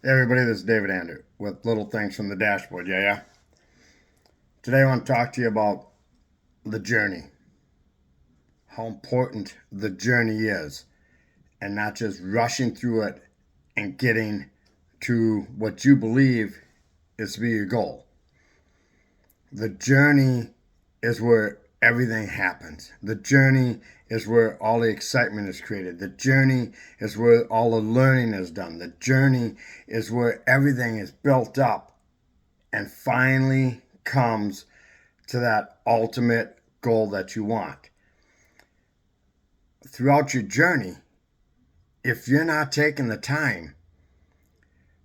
Hey everybody, this is David Andrew with Little Things from the Dashboard. Yeah. Today I want to talk to you about the journey, how important the journey is, and not just rushing through it and getting to what you believe is to be your goal. The journey is where everything happens. The journey is where all the excitement is created. The journey is where all the learning is done. The journey is where everything is built up and finally comes to that ultimate goal that you want. Throughout your journey, if you're not taking the time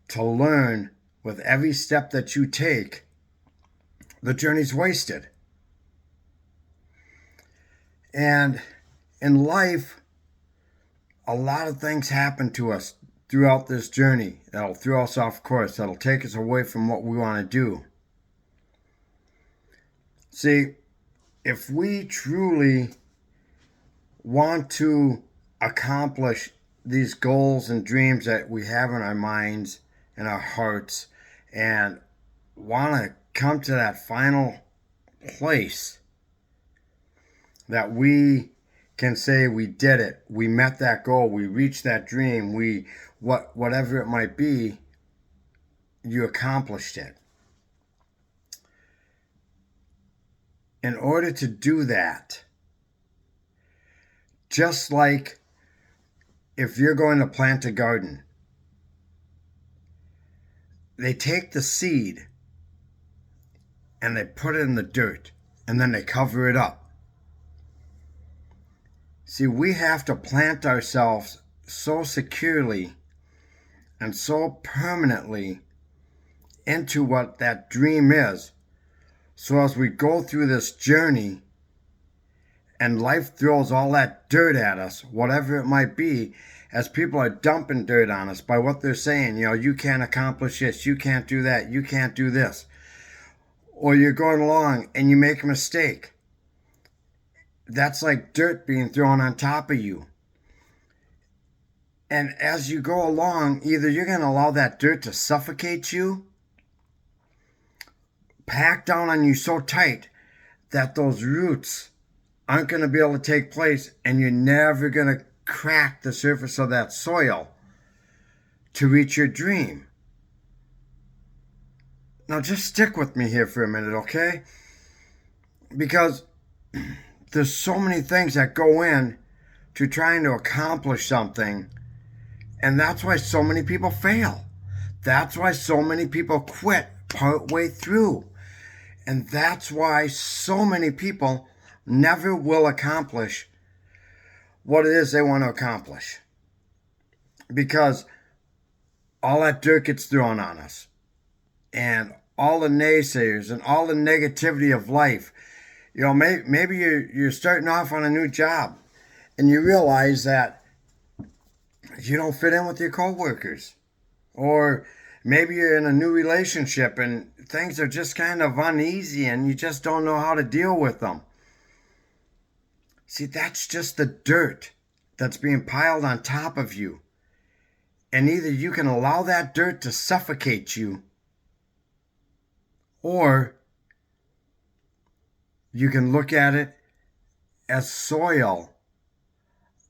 to learn with every step that you take, the journey's wasted. And in life, a lot of things happen to us throughout this journey that'll throw us off course, that'll take us away from what we want to do. See, if we truly want to accomplish these goals and dreams that we have in our minds and our hearts and want to come to that final place that we can say we did it, we met that goal, we reached that dream, whatever it might be, you accomplished it. In order to do that, just like if you're going to plant a garden, they take the seed and they put it in the dirt and then they cover it up. See, we have to plant ourselves so securely and so permanently into what that dream is. So as we go through this journey and life throws all that dirt at us, whatever it might be, as people are dumping dirt on us by what they're saying, you can't accomplish this, you can't do that, you can't do this. Or you're going along and you make a mistake. That's like dirt being thrown on top of you. And as you go along, either you're going to allow that dirt to suffocate you, pack down on you so tight that those roots aren't going to be able to take place and you're never going to crack the surface of that soil to reach your dream. Now just stick with me here for a minute, okay? Because there's so many things that go in to trying to accomplish something, and that's why so many people fail. That's why so many people quit partway through. And that's why so many people never will accomplish what it is they want to accomplish. Because all that dirt gets thrown on us. And all the naysayers and all the negativity of life. Maybe you're starting off on a new job and you realize that you don't fit in with your coworkers. Or maybe you're in a new relationship and things are just kind of uneasy and you just don't know how to deal with them. See, that's just the dirt that's being piled on top of you. And either you can allow that dirt to suffocate you, or you can look at it as soil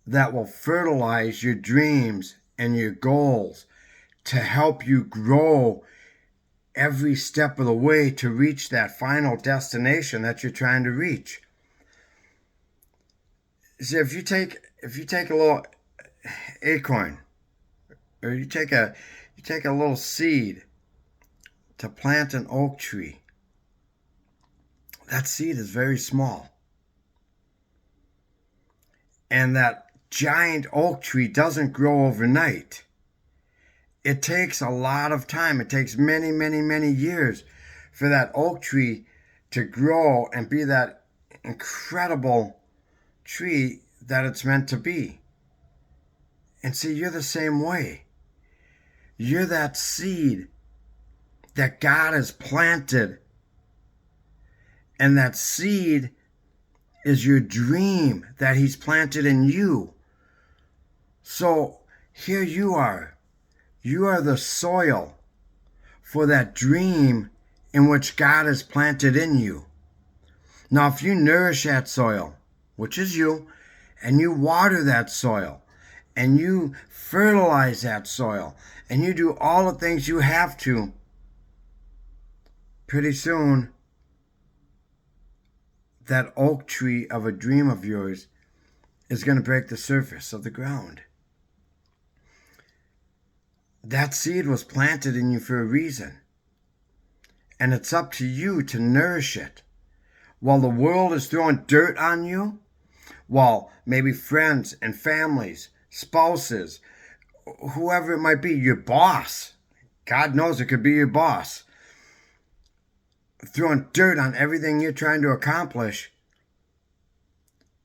that will fertilize your dreams and your goals to help you grow every step of the way to reach that final destination that you're trying to reach. See, if you take a little acorn, or you take a little seed to plant an oak tree, that seed is very small. And that giant oak tree doesn't grow overnight. It takes a lot of time. It takes many, many, many years for that oak tree to grow and be that incredible tree that it's meant to be. And see, you're the same way. You're that seed that God has planted. And that seed is your dream that He's planted in you. So here you are. You are the soil for that dream in which God has planted in you. Now, if you nourish that soil, which is you, and you water that soil, and you fertilize that soil, and you do all the things you have to, pretty soon, that oak tree of a dream of yours is going to break the surface of the ground. That seed was planted in you for a reason. And it's up to you to nourish it. While the world is throwing dirt on you, while maybe friends and families, spouses, whoever it might be, your boss, God knows it could be your boss, throwing dirt on everything you're trying to accomplish,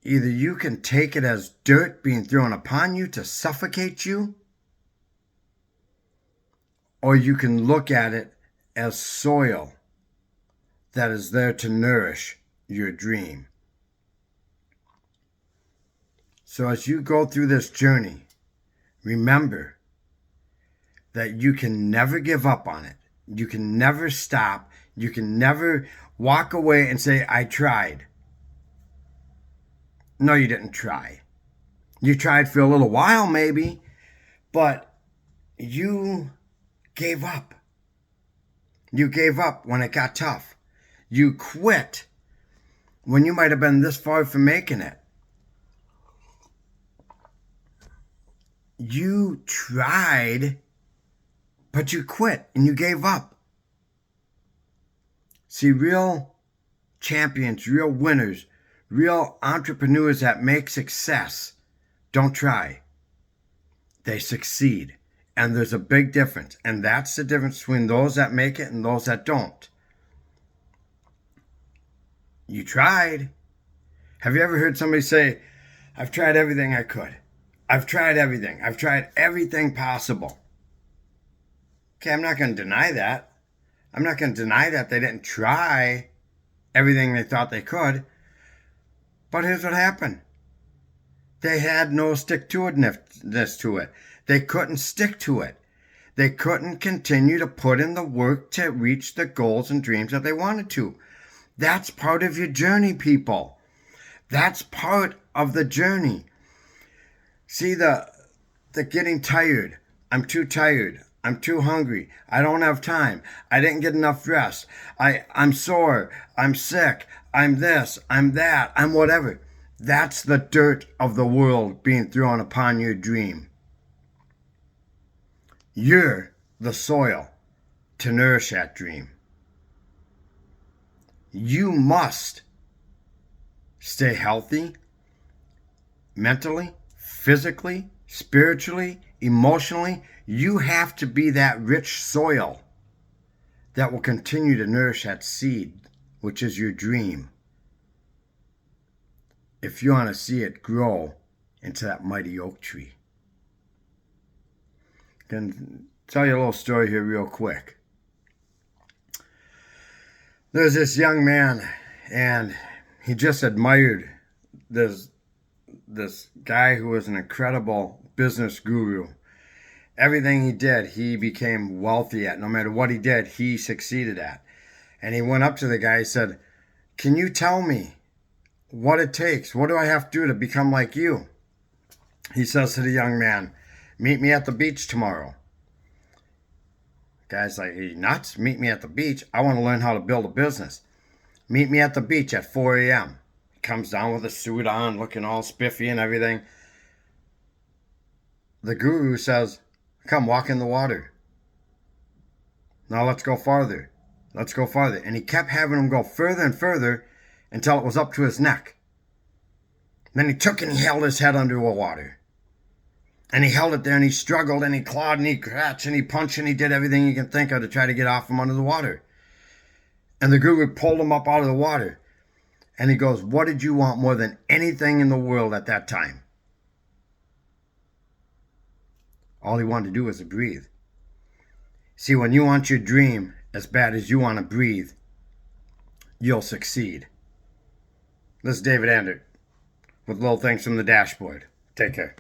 either you can take it as dirt being thrown upon you to suffocate you, or you can look at it as soil that is there to nourish your dream. So as you go through this journey, remember that you can never give up on it. You can never stop. You can never walk away and say, I tried. No, you didn't try. You tried for a little while maybe, but you gave up. You gave up when it got tough. You quit when you might have been this far from making it. You tried, but you quit and you gave up. See, real champions, real winners, real entrepreneurs that make success don't try. They succeed. And there's a big difference. And that's the difference between those that make it and those that don't. You tried. Have you ever heard somebody say, I've tried everything I could. I've tried everything. I've tried everything possible. Okay, I'm not going to deny that. I'm not going to deny that they didn't try everything they thought they could. But here's what happened. They had no stick-to-itiveness to it. They couldn't stick to it. They couldn't continue to put in the work to reach the goals and dreams that they wanted to. That's part of your journey, people. That's part of the journey. See, the getting tired. I'm too tired. I'm too hungry. I don't have time. I didn't get enough rest. I'm sore. I'm sick. I'm this. I'm that. I'm whatever. That's the dirt of the world being thrown upon your dream. You're the soil to nourish that dream. You must stay healthy, mentally, physically, spiritually, emotionally. You have to be that rich soil that will continue to nourish that seed, which is your dream, if you want to see it grow into that mighty oak tree. I can tell you a little story here real quick. There's this young man, and he just admired this guy who was an incredible business guru. Everything he did, he became wealthy at. No matter what he did, he succeeded at. And he went up to the guy and said, can you tell me what it takes? What do I have to do to become like you? He says to the young man, meet me at the beach tomorrow. The guy's like, are you nuts? Meet me at the beach? I want to learn how to build a business. Meet me at the beach at 4 a.m. He comes down with a suit on, looking all spiffy and everything. The guru says, come walk in the water. Now let's go farther. Let's go farther. And he kept having him go further and further until it was up to his neck. Then he took and he held his head under the water. And he held it there and he struggled and he clawed and he scratched and he punched and he did everything he can think of to try to get off from under the water. And the guru pulled him up out of the water. And he goes, what did you want more than anything in the world at that time? All he wanted to do was to breathe. See, when you want your dream as bad as you want to breathe, you'll succeed. This is David Andert with Little Things from the Dashboard. Take care.